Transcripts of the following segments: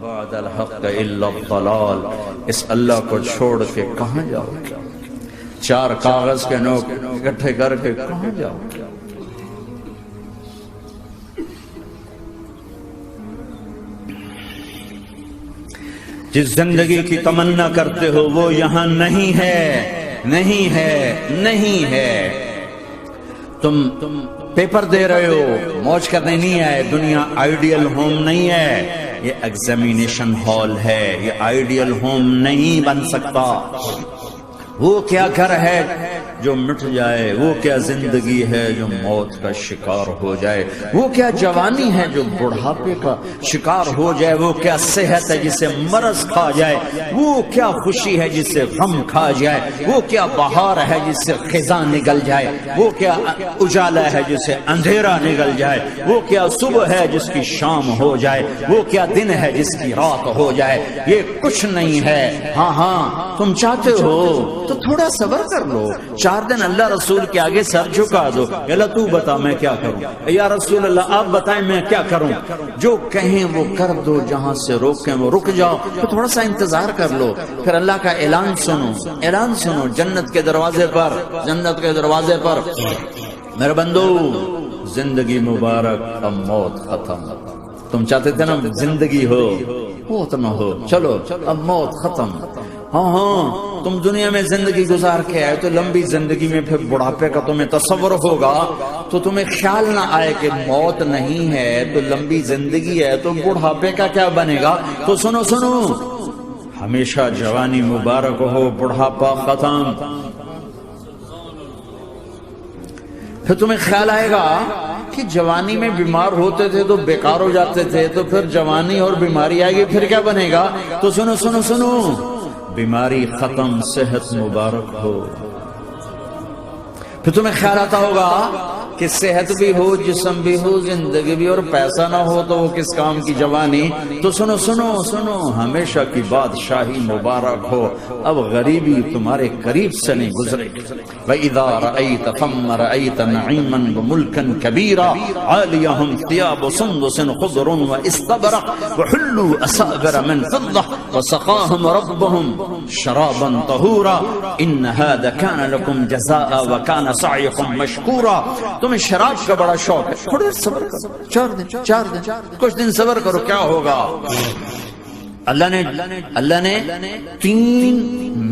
بعد الحق الا الضلال، اس اللہ کو چھوڑ کے کہاں جاؤ گے؟ چار کاغذ کے نوٹ اکٹھے کر کے کہاں جاؤ گے؟ جس زندگی کی تمنا کرتے ہو وہ یہاں نہیں ہے، نہیں ہے، نہیں ہے۔ تم پیپر دے رہے ہو، موج کرنے نہیں آئے۔ دنیا آئیڈیل ہوم نہیں ہے، یہ ایگزامینیشن ہال ہے، یہ آئیڈیل ہوم نہیں بن سکتا۔ وہ کیا گھر ہے جو مٹ جائے، وہ کیا زندگی ہے جو موت کا شکار ہو جائے، وہ کیا جوانی ہے جو بڑھاپے کا شکار ہو جائے، وہ کیا صحت ہے جسے مرض کھا جائے، وہ کیا خوشی ہے جسے غم کھا جائے، وہ کیا بہار ہے جس سے خزاں نگل جائے، وہ کیا اجالا ہے جسے اندھیرا نگل جائے، وہ کیا صبح ہے جس کی شام ہو جائے، وہ کیا دن ہے جس کی رات ہو جائے۔ یہ کچھ نہیں ہے۔ ہاں ہاں تم چاہتے ہو تو تھوڑا صبر کر لو، 4 دن اللہ رسول کے آگے سر جھکا دو، اللہ تو بتا میں کیا کروں، یا رسول اللہ آپ بتائیں میں کیا کروں، جو کہیں وہ کر دو، جہاں سے روکیں وہ رک جاؤ، تو تھوڑا سا انتظار کر لو، پھر اللہ کا اعلان سنو، اعلان سنو جنت کے دروازے پر، جنت کے دروازے پر۔ میرے بندو زندگی مبارک، اب موت ختم۔ تم چاہتے تھے نا زندگی ہو موت نہ ہو، چلو اب موت ختم۔ ہاں ہاں تم دنیا میں زندگی گزار کے آئے تو لمبی زندگی میں پھر بڑھاپے کا تمہیں تصور ہوگا، تو تمہیں خیال نہ آئے کہ موت نہیں ہے تو لمبی زندگی ہے تو بڑھاپے کا کیا بنے گا۔ تو سنو سنو، ہمیشہ جوانی مبارک ہو، بڑھاپا ختم۔ پھر تمہیں خیال آئے گا کہ جوانی میں بیمار ہوتے تھے تو بیکار ہو جاتے تھے، تو پھر جوانی اور بیماری آئے گی پھر کیا بنے گا۔ تو سنو سنو سنو، بیماری ختم، صحت مبارک ہو۔ پھر تمہیں خیال آتا ہوگا کہ صحت بھی ہو، جسم بھی ہو، زندگی بھی، اور پیسہ نہ ہو تو وہ کس کام کی جوانی۔ تو سنو سنو سنو، ہمیشہ کی بادشاہی مبارک ہو، اب غریبی تمہارے قریب سے نہیں گزرے گی۔ وَإِذَا رَأَيْتَ ثَمَّ رَأَيْتَ نَعِيمًا وَمُلْكًا كَبِيرًا عَالِيَهُمْ ثِيَابُ سُنْدُسٍ خُضْرٌ وَإِسْتَبْرَقٍ وَحُلُّوا أَسَاوِرَ مِنْ فِضَّةٍ وَسَقَاهُمْ رَبُّهُمْ شَرَابًا طَهُورًا إِنَّ هَذَا كَانَ لَكُمْ جَزَاءً وَكَانَ سَعْيُكُمْ مَشْكُورًا۔ تمہیں شراب کا بڑا شوق ہے، تھوڑے صبر کرو، 4 دن کچھ دن صبر کرو، کیا ہوگا۔ اللہ نے 3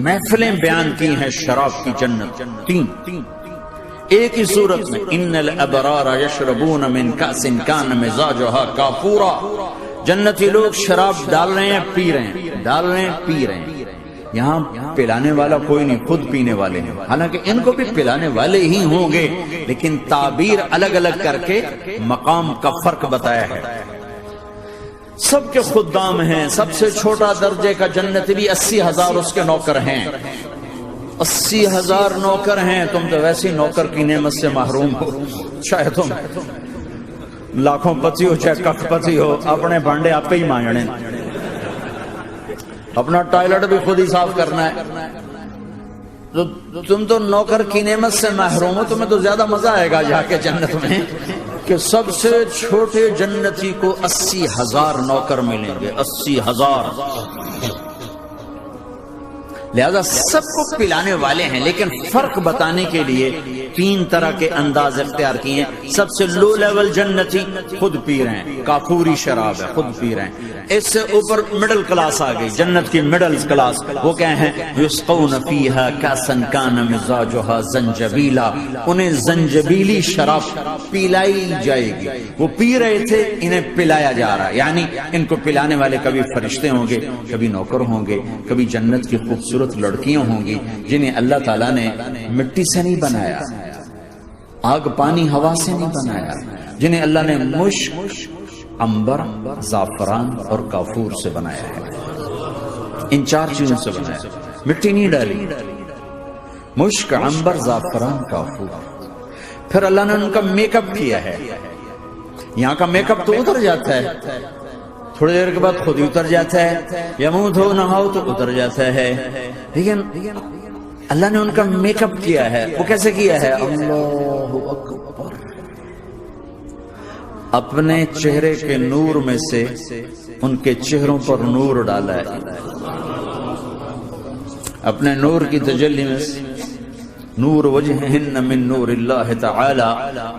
محفلیں بیان کی ہیں شراب کی جنت، 3 ایک ہی صورت میں۔ ان الابرار یشربون من کأس کان مزاجها کافورا، جنتی لوگ شراب ڈال رہے ہیں، پی رہے ہیں، ڈال رہے ہیں، پی رہے ہیں۔ یہاں پلانے والا کوئی نہیں، خود پینے والے ہیں، حالانکہ ان کو بھی پلانے والے ہی ہوں گے، لیکن تعبیر الگ الگ کر کے مقام کا فرق بتایا ہے۔ سب کے خدام ہیں، سب سے چھوٹا درجے کا جنت بھی 80,000 اس کے نوکر ہیں، 80,000 نوکر ہیں۔ تم تو ویسی نوکر کی نعمت سے محروم ہو، چاہے تم لاکھوں پتی ہو چاہے کخ پتی ہو، اپنے بانڈے آپ ہی مانجنے، اپنا ٹوائلٹ بھی خود ہی صاف کرنا ہے۔ تو تم تو نوکر کی نعمت سے محروم ہو، تمہیں تو زیادہ مزہ آئے گا جا کے جنت میں کہ سب سے چھوٹے جنتی کو 80,000 نوکر ملیں گے، 80,000۔ لہذا سب کو پلانے والے ہیں، لیکن فرق بتانے کے لیے 3 طرح کے انداز اختیار کیے ہیں۔ سب سے لو لیول جنتی خود پی رہے ہیں، کافوری شراب ہے، خود پی رہے ہیں۔ اس سے اوپر مڈل کلاس آ گئی، جنت کی مڈل کلاس، وہ کیا ہیں؟ یسقون فیہا کاسا کان مزاجها زنجبیلا، انہیں زنجبیلی شراب پلائی جائے گی۔ وہ پی رہے تھے، انہیں پلایا جا رہا ہے، یعنی ان کو پلانے والے کبھی فرشتے ہوں گے، کبھی نوکر ہوں گے، کبھی جنت کی خوبصورت لڑکیاں ہوں گی جنہیں اللہ تعالیٰ نے مٹی سے نہیں بنایا، آگ پانی ہوا سے نہیں بنایا، جنہیں اللہ نے مشک، عنبر، زعفران اور کافور سے بنایا ہے۔ ان 4 چیزوں سے بنایا، مٹی نہیں ڈالی، مشک، عنبر، زعفران، کافور۔ پھر اللہ نے ان کا میک اپ کیا ہے۔ یہاں کا میک اپ تو اتر جاتا ہے، تھوڑی دیر کے بعد خود ہی اتر جاتا ہے، یا منہ دھو نہاؤ تو اتر جاتا ہے، لیکن اللہ نے ان کا میک اپ کیا ہے۔ وہ کیسے کیا ہے؟ اللہ اکبر، اپنے چہرے کے نور میں سے ان کے چہروں پر نور ڈالا ہے، اپنے نور کی تجلی میں نور وجہہن من نور اللہ تعالی،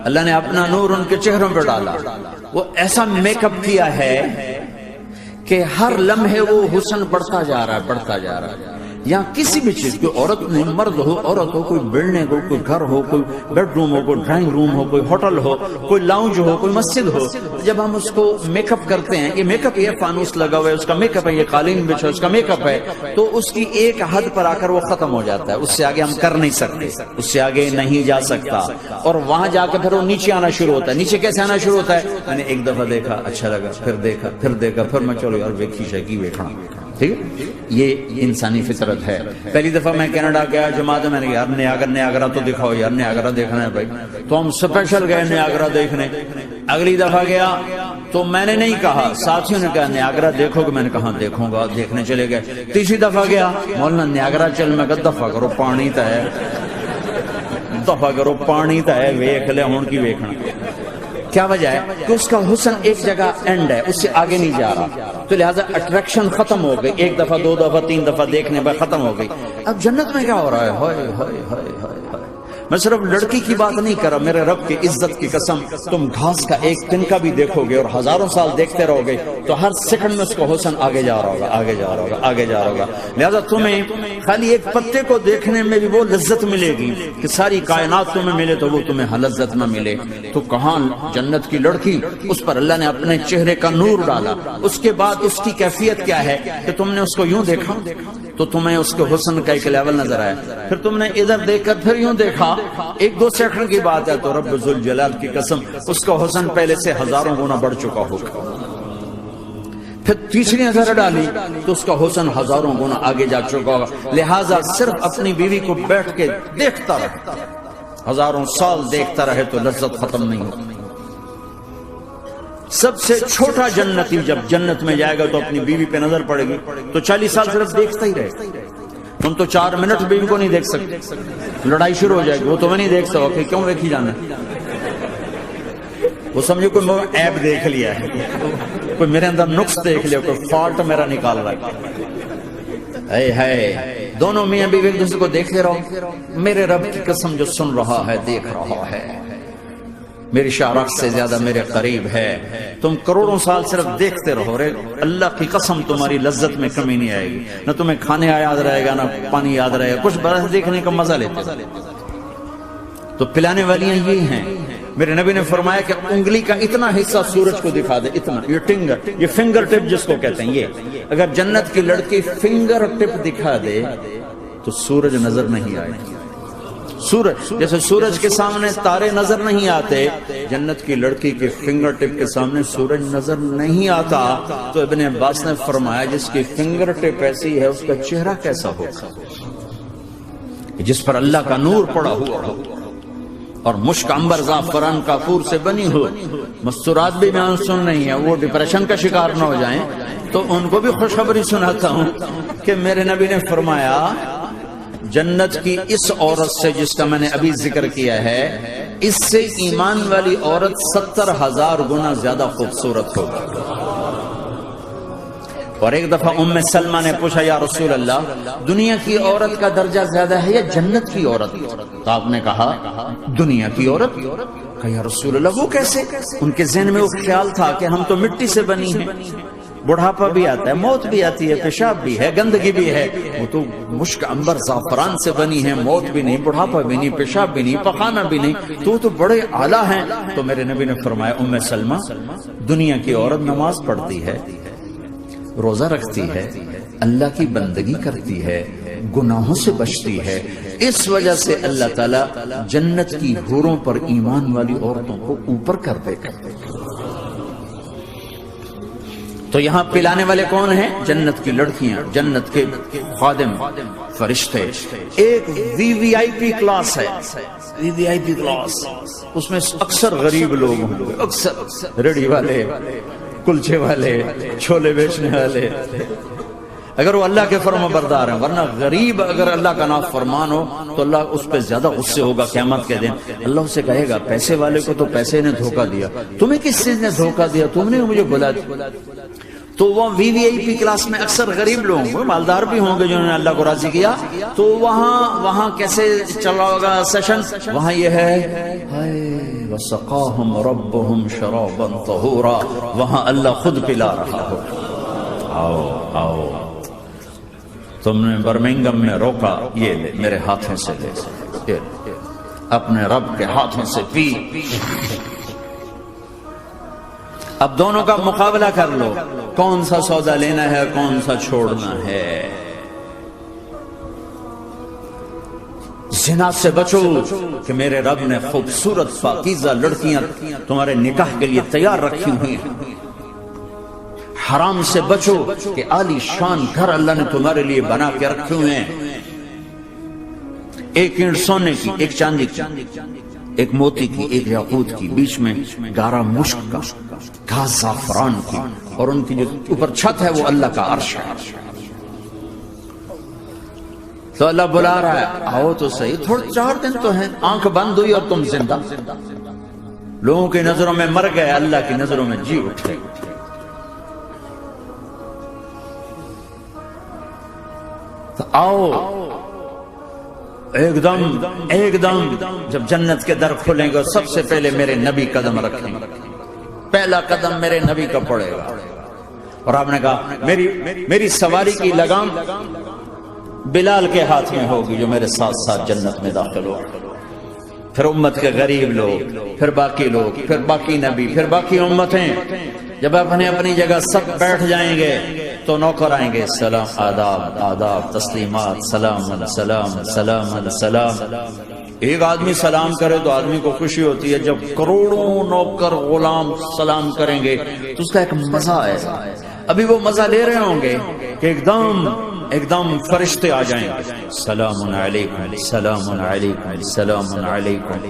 اللہ نے اپنا نور ان کے چہروں پر ڈالا. وہ ایسا میک اپ کیا ہے کہ ہر لمحے وہ حسن بڑھتا جا رہا ہے، بڑھتا جا رہا ہے. یہاں کسی بھی چیز، کوئی عورت نہیں، مرد ہو، عورت ہو، کوئی بلڈنگ ہو، کوئی گھر ہو، کوئی بیڈ روم ہو، کوئی ڈرائنگ روم ہو، کوئی ہوٹل ہو، کوئی لاؤنج ہو، کوئی مسجد ہو، جب ہم اس کو میک اپ کرتے ہیں، یہ میک اپ، یہ فانوس لگا ہوا ہے اس کا میک اپ ہے، یہ قالین بچھا اس کا میک اپ ہے، تو اس کی ایک حد پر آ کر وہ ختم ہو جاتا ہے. اس سے آگے ہم کر نہیں سکتے، اس سے آگے نہیں جا سکتا. اور وہاں جا کے پھر وہ نیچے آنا شروع ہوتا ہے. نیچے کیسے آنا شروع ہوتا ہے؟ میں نے ایک دفعہ دیکھا، اچھا لگا، پھر دیکھا، پھر دیکھا، پھر میں چلو یار ویکھی شیکی ویکھنا. ٹھیک ہے، یہ انسانی فطرت ہے. پہلی دفعہ میں کینیڈا گیا جماعت میں نے کہا یار نیاگرا تو دکھاؤ یار، نیاگرا دیکھنا ہے بھائی. تو ہم اسپیشل گئے نیاگرا دیکھنے. اگلی دفعہ گیا تو میں نے نہیں کہا، ساتھیوں نے کہا نیاگرا دیکھو گے، میں نے کہا دیکھوں گا، دیکھنے چلے گئے. تیسری دفعہ گیا، مولانا نیاگرا چل، میں کہا دفعہ کرو پانی تا ہے، دفعہ کرو پانی تا ہے، ویکھ لے ہون کی ویکھنا. کیا وجہ ہے؟ کہ اس کا حسن ایک جگہ اینڈ ہے، اس سے آگے نہیں جا رہا. تو لہٰذا اٹریکشن ختم ہو گئی، ایک دفعہ، دو دفعہ، تین دفعہ دیکھنے پر ختم ہو گئی. اب جنت میں کیا ہو رہا ہے؟ ہائے ہائے ہائے ہائے. میں صرف لڑکی کی بات نہیں کر رہا، میرے رب کی عزت کی قسم، تم گھاس کا ایک تنکا بھی دیکھو گے اور ہزاروں سال دیکھتے رہو گے تو ہر سیکنڈ میں اس کو حسن آگے جا رہا ہوگا، آگے جا رہا ہوگا، آگے جا رہا ہوگا. لہذا تمہیں خالی ایک پتے کو دیکھنے میں بھی وہ لذت ملے گی کہ ساری کائنات تمہیں ملے تو وہ تمہیں لذت نہ ملے. تو کہاں جنت کی لڑکی، اس پر اللہ نے اپنے چہرے کا نور ڈالا. اس کے بعد اس کی کیفیت کیا ہے کہ تم نے اس کو یوں دیکھا تو تمہیں اس کے حسن کا ایک لیول نظر آیا. پھر تم نے ادھر دیکھ کر پھر یوں دیکھا، ایک دو سیکنڈ کی بات ہے تو رب ذوالجلال کی قسم اس کا حسن پہلے سے ہزاروں گنا بڑھ چکا ہوگا. پھر تیسری نظر ڈالی تو اس کا حسن ہزاروں گنا آگے جا چکا ہوگا. لہٰذا صرف اپنی بیوی کو بیٹھ کے دیکھتا رہے، ہزاروں سال دیکھتا رہے تو لذت ختم نہیں ہوتی. سب سے چھوٹا جنتی جب جنت میں جائے گا تو اپنی بیوی پہ نظر پڑے گی تو 40 سال صرف دیکھتا ہی رہے. تم تو 4 منٹ بیوی کو نہیں دیکھ سکتے، لڑائی شروع ہو جائے گی. وہ تمہیں نہیں دیکھ سکو کہ کیوں دیکھی جانا، وہ سمجھو کوئی عیب دیکھ لیا ہے، کوئی میرے اندر نقص دیکھ لیا، کوئی فالٹ میرا نکال رہا ہے. ہے دونوں میاں بیوی ایک دوسرے کو دیکھتے رہو. میرے رب کی قسم جو سن رہا ہے، دیکھ رہا ہے، میری شارخ سے زیادہ میرے قریب ہے. تم کروڑوں سال صرف دیکھتے رہو رے، اللہ کی قسم تمہاری لذت میں کمی نہیں آئے گی. نہ تمہیں کھانے یاد رہے گا، نہ پانی یاد رہے گا، کچھ برس دیکھنے کا مزہ لیتے. تو پلانے والیاں یہ ہیں. میرے نبی نے فرمایا کہ انگلی کا اتنا حصہ سورج کو دکھا دے، اتنا، یہ فنگر ٹپ جس کو کہتے ہیں، یہ اگر جنت کی لڑکی فنگر ٹپ دکھا دے تو سورج نظر نہیں آئے. سورج جیسے سورج کے سامنے تارے نظر نہیں آتے، جنت کی لڑکی کے فنگر ٹپ کے سامنے سورج نظر نہیں آتا. تو ابن عباس نے فرمایا جس کی فنگر ٹپ ایسی ہے اس کا چہرہ کیسا ہوگا، جس پر اللہ کا نور پڑا ہوا ہو اور مشک عنبر زعفران کافور سے بنی ہو. مستورات بھی میں سن نہیں ہے، وہ ڈپریشن کا شکار نہ ہو جائیں تو ان کو بھی خوشخبری سناتا ہوں کہ میرے نبی نے فرمایا جنت کی اس عورت سے جس کا میں نے ابھی ذکر کیا ہے، اس سے ایمان والی عورت 70,000 گنا زیادہ خوبصورت ہوگی. اور ایک دفعہ ام سلمہ نے پوچھا یا رسول اللہ، دنیا کی عورت کا درجہ زیادہ ہے یا جنت کی عورت؟ تو آپ نے کہا دنیا کی عورت. کہا یا رسول اللہ وہ کیسے؟ ان کے ذہن میں وہ خیال تھا کہ ہم تو مٹی سے بنی ہیں، بڑھاپا بھی آتا ہے، موت بھی آتی ہے، پیشاب بھی ہے، گندگی بھی ہے. وہ تو مشک عنبر زعفران سے بنی ہے، موت بھی نہیں، بڑھاپا بھی نہیں، پیشاب بھی نہیں، پخانہ بھی نہیں، تو بڑے اعلیٰ ہیں. تو میرے نبی نے فرمایا ام سلمہ، دنیا کی عورت نماز پڑھتی ہے، روزہ رکھتی ہے، اللہ کی بندگی کرتی ہے، گناہوں سے بچتی ہے، اس وجہ سے اللہ تعالیٰ جنت کی حوروں پر ایمان والی عورتوں کو اوپر کر دے گا. تو یہاں پلانے والے کون ہیں؟ جنت کی لڑکیاں، جنت کے خادم، فرشتے. ایک وی آئی پی کلاس ہے، وی آئی پی کلاس، اس میں اکثر غریب لوگ ہوں گے، اکثر ریڑھی والے، کلچے والے، چھولے بیچنے والے، اگر وہ اللہ کے فرما بردار ہیں. ورنہ غریب اگر اللہ کا نافرمان ہو تو اللہ اس پہ زیادہ غصے ہوگا قیامت کے دن. اللہ اسے کہے گا پیسے والے کو تو پیسے نے دھوکہ دیا، تمہیں کس چیز نے دھوکہ دیا؟ تم نے مجھے بلا. تو وہ VVIP کلاس میں اکثر غریب لوگ ہوں گے، مالدار بھی ہوں گے جنہوں نے اللہ کو راضی کیا، تو وہاں کیسے چلا ہوگا سیشن؟ وہاں یہ ہے وَسَقَاهُمْ رَبُّهُمْ شَرَابًا طَهُورًا، وہاں اللہ خود پلا رہا ہو. آؤ تم نے برمنگم میں روکا، یہ لے میرے ہاتھوں سے لے، اپنے رب کے ہاتھوں سے پی. اب دونوں کا مقابلہ کر لو، کون سا سودا لینا ہے، کون سا چھوڑنا ہے. زنا سے بچو کہ میرے رب نے خوبصورت پاکیزہ لڑکیاں تمہارے نکاح کے لیے تیار رکھی ہوئی ہیں. حرام سے بچو کہ عالی شان گھر اللہ نے تمہارے لیے بنا کے رکھے ہوئے ہیں، ایک اینٹ سونے کی، ایک چاندی کی، ایک موتی کی، ایک یاقوت کی، بیچ میں گارا مشک کا، گھاس زعفران کی، اور ان کی جو اوپر چھت ہے وہ اللہ کا عرش ہے. تو اللہ بلا رہا ہے آؤ تو صحیح، تھوڑے 4 دن تو ہیں، آنکھ بند ہوئی اور تم زندہ. لوگوں کی نظروں میں مر گئے، اللہ کی نظروں میں جی اٹھے. تو آؤ ایک دم جب جنت کے در کھلیں گے سب سے پہلے میرے نبی قدم رکھیں گے، پہلا قدم میرے نبی کا پڑے گا. اور آپ نے کہا میری سواری کی لگام بلال کے ہاتھ میں ہوگی جو میرے ساتھ ساتھ جنت میں داخل ہو. پھر امت کے غریب لوگ، پھر باقی لوگ، پھر باقی نبی، پھر باقی امتیں. جب اپنی جگہ سب بیٹھ جائیں گے تو نوکر آئیں گے، سلام، آداب، تسلیمات، سلام سلام سلام سلام. ایک آدمی سلام کرے تو آدمی کو خوشی ہوتی ہے، جب کروڑوں نوکر غلام سلام کریں گے تو اس کا ایک مزہ ہے. ابھی وہ مزہ لے رہے ہوں گے کہ ایک دم فرشتے آ جائیں گے، سلام علیکم سلام علیکم سلام علیکم.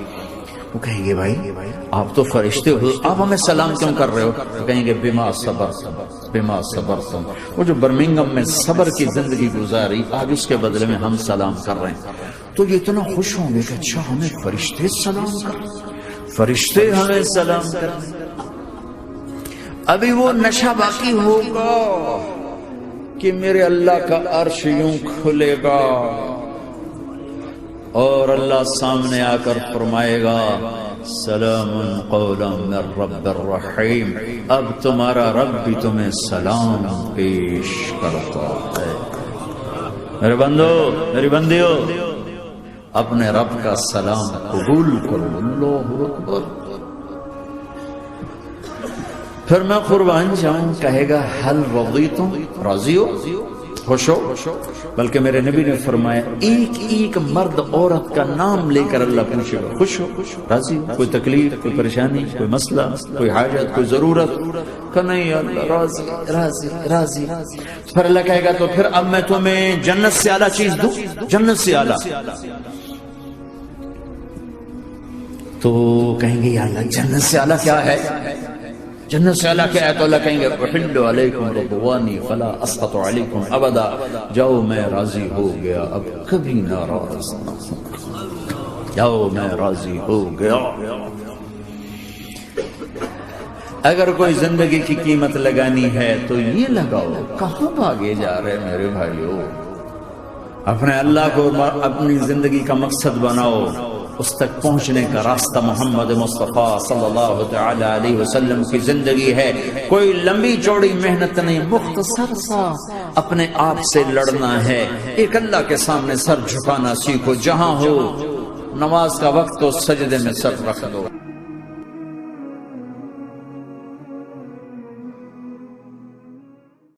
وہ کہیں گے بھائی آپ تو فرشتے ہو، آپ ہمیں سلام کیوں کر رہے ہو؟ وہ کہیں گے بما صبرتم. وہ جو برمنگم میں صبر کی زندگی گزاری، آج اس کے بدلے میں ہم سلام کر رہے ہیں. تو یہ اتنا خوش ہوں گے کہ اچھا ہمیں فرشتے سلام کر، فرشتے ہمیں سلام کر. ابھی وہ نشہ باقی ہوگا کہ میرے اللہ کا عرش یوں کھلے گا اور اللہ سامنے آ کر فرمائے گا سلام قولا من رب الرحیم. اب تمہارا رب بھی تمہیں سلام پیش کرتا ہے. میرے بندو، میری بندیو، اپنے رب کا سلام قبول کرو. اللہ اکبر. پھر میں قربان جاؤں، کہے گا حل رضیتم، راضی ہو، خوش ہو. بلکہ میرے نبی نے فرمایا ایک مرد عورت کا نام لے کر اللہ پوچھے گا، خوش ہو، راضی ہو، کوئی تکلیف، کوئی پریشانی، کوئی مسئلہ، کوئی حاجت، کوئی ضرورت؟ کہ نہیں اللہ راضی راضی راضی. پھر اللہ کہے گا تو پھر اب میں تمہیں جنت سے اعلیٰ چیز دوں، جنت سے اعلیٰ. تو کہیں گے یا اللہ جنت سے اعلیٰ کیا ہے؟ جنت سے اعلیٰ کیا ہے؟ تو اللہ کہیں گے احل علیکم رضوانی فلا اسخط علیکم ابدا. جاؤ میں راضی ہو گیا، اب کبھی ناراض نہ ہوں. جاؤ میں راضی ہو گیا. اگر کوئی زندگی کی قیمت لگانی ہے تو یہ لگاؤ. کہاں بھاگے جا رہے میرے بھائیو؟ اپنے اللہ کو اپنی زندگی کا مقصد بناؤ. اس تک پہنچنے کا راستہ محمد مصطفیٰ صلی اللہ تعالی علیہ وسلم کی زندگی ہے. کوئی لمبی چوڑی محنت نہیں، مختصر سا اپنے آپ سے لڑنا ہے. ایک اللہ کے سامنے سر جھکانا سیکھو. جہاں ہو نماز کا وقت تو سجدے میں سر رکھ دو.